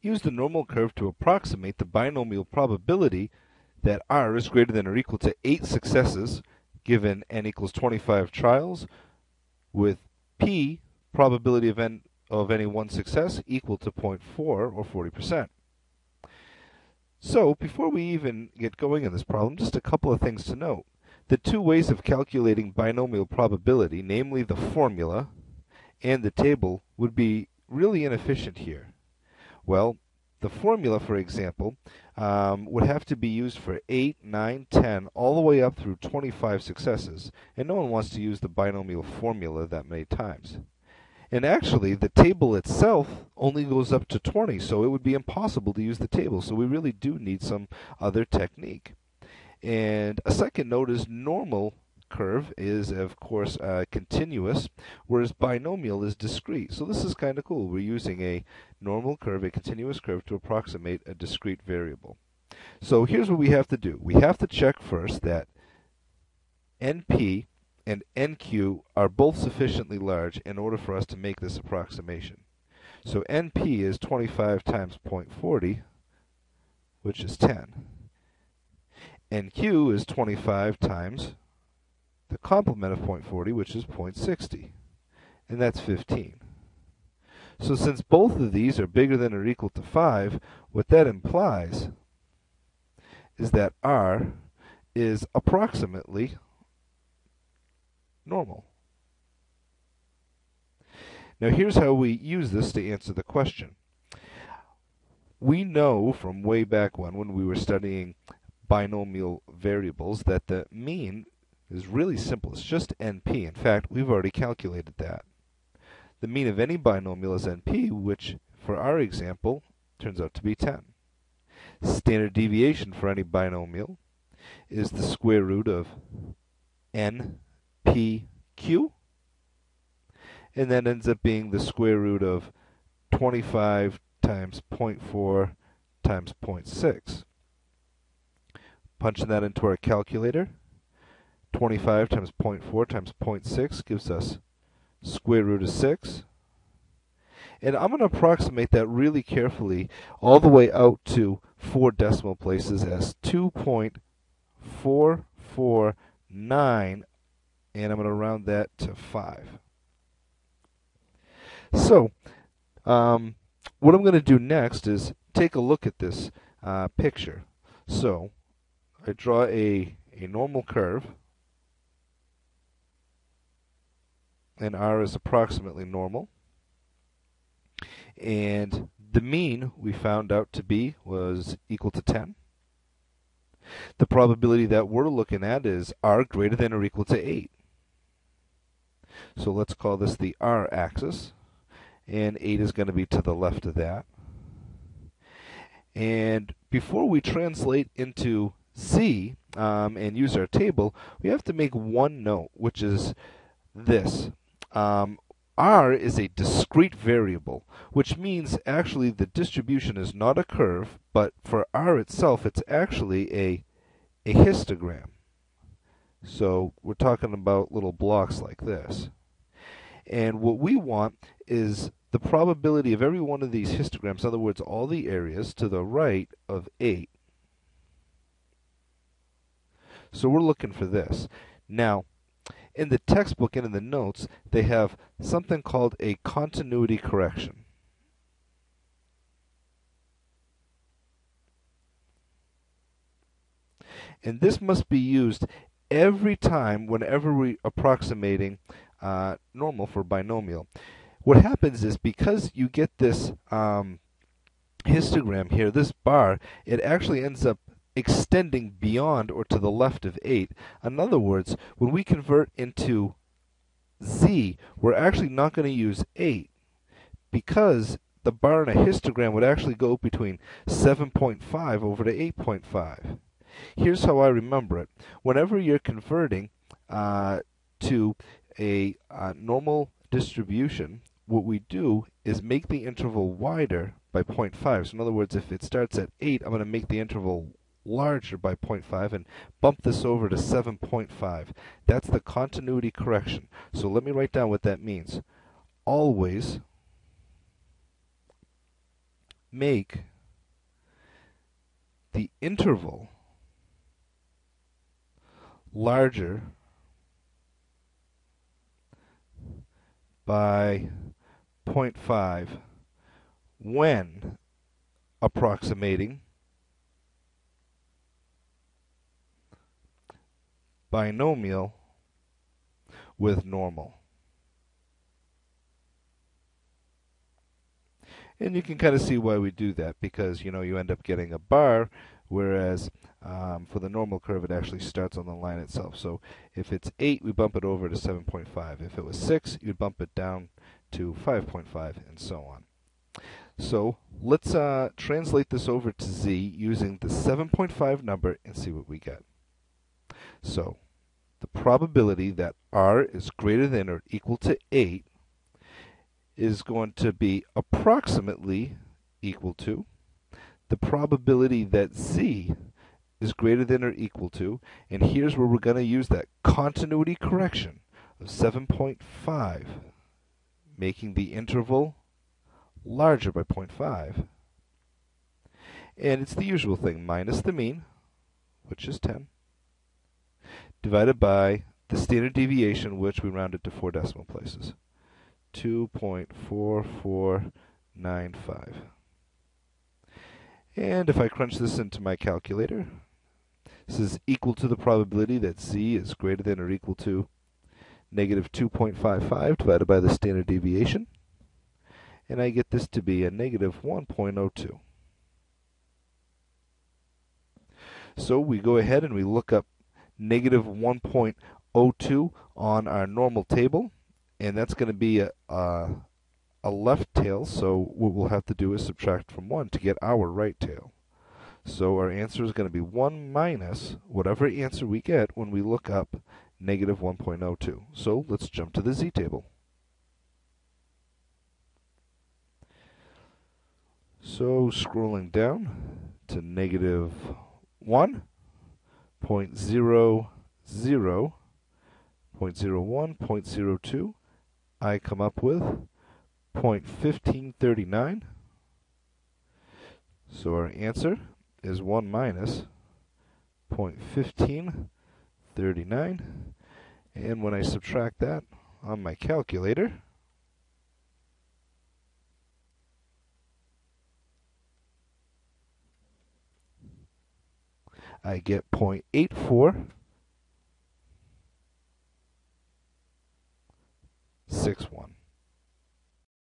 use the normal curve to approximate the binomial probability that R is greater than or equal to 8 successes given n equals 25 trials, with P, probability of any one success, equal to 0.4 or 40%. So before we even get going in this problem, just a couple of things to note. The two ways of calculating binomial probability, namely the formula and the table, would be really inefficient here. Well, the formula, for example, would have to be used for 8, 9, 10, all the way up through 25 successes, and no one wants to use the binomial formula that many times. And actually, the table itself only goes up to 20, so it would be impossible to use the table, so we really do need some other technique. And a second note is normal curve is, of course, continuous, whereas binomial is discrete. So this is kind of cool. We're using a normal curve, a continuous curve, to approximate a discrete variable. So here's what we have to do. We have to check first that NP and NQ are both sufficiently large in order for us to make this approximation. So NP is 25 times 0.40, which is 10. NQ is 25 times the complement of 0.40, which is 0.60, and that's 15. So since both of these are bigger than or equal to 5, what that implies is that R is approximately normal. Now here's how we use this to answer the question. We know from way back when we were studying binomial variables that the mean is really simple. It's just NP. In fact, we've already calculated that. The mean of any binomial is NP, which for our example turns out to be 10. Standard deviation for any binomial is the square root of NPQ, and that ends up being the square root of 25 times 0.4 times 0.6. Punching that into our calculator, 25 times 0.4 times 0.6 gives us square root of 6. And I'm going to approximate that really carefully all the way out to 4 decimal places as 2.449, and I'm going to round that to 5. So, what I'm going to do next is take a look at this picture. So, I draw a normal curve, and R is approximately normal. And the mean we found out to be was equal to 10. The probability that we're looking at is R greater than or equal to 8. So let's call this the R axis, and 8 is going to be to the left of that. And before we translate into Z and use our table, we have to make one note, which is this. R is a discrete variable, which means actually the distribution is not a curve, but for R itself, it's actually a histogram. So we're talking about little blocks like this. And what we want is the probability of every one of these histograms, in other words, all the areas to the right of 8. So we're looking for this. Now, in the textbook and in the notes, they have something called a continuity correction. And this must be used every time whenever we're approximating normal for binomial. What happens is because you get this histogram here, this bar, it actually ends up extending beyond or to the left of 8. In other words, when we convert into Z, we're actually not going to use 8 because the bar in a histogram would actually go between 7.5 over to 8.5. Here's how I remember it. Whenever you're converting to a normal distribution, what we do is make the interval wider by 0.5. So in other words, if it starts at 8, I'm going to make the interval larger by 0.5 and bump this over to 7.5. That's the continuity correction. So let me write down what that means. Always make the interval larger by 0.5 when approximating binomial with normal. And you can kind of see why we do that, because you end up getting a bar, whereas for the normal curve it actually starts on the line itself. So if it's 8, we bump it over to 7.5. If it was 6, you'd bump it down to 5.5, and so on. So let's translate this over to z using the 7.5 number and see what we get. So the probability that r is greater than or equal to 8 is going to be approximately equal to the probability that z is greater than or equal to, and here's where we're going to use that continuity correction of 7.5, making the interval larger by 0.5. And it's the usual thing, minus the mean, which is 10, divided by the standard deviation, which we rounded to 4 decimal places. 2.4495. And if I crunch this into my calculator, this is equal to the probability that z is greater than or equal to negative 2.55 divided by the standard deviation. And I get this to be a negative 1.02. So we go ahead and we look up negative 1.02 on our normal table. And that's going to be a left tail, so what we'll have to do is subtract from 1 to get our right tail. So our answer is going to be 1 minus whatever answer we get when we look up negative 1.02. So let's jump to the z table. So scrolling down to negative 1.00, 0.01, 0.02, I come up with 0.1539. So our answer is 1 minus 0.1539. And when I subtract that on my calculator, I get 0.8461.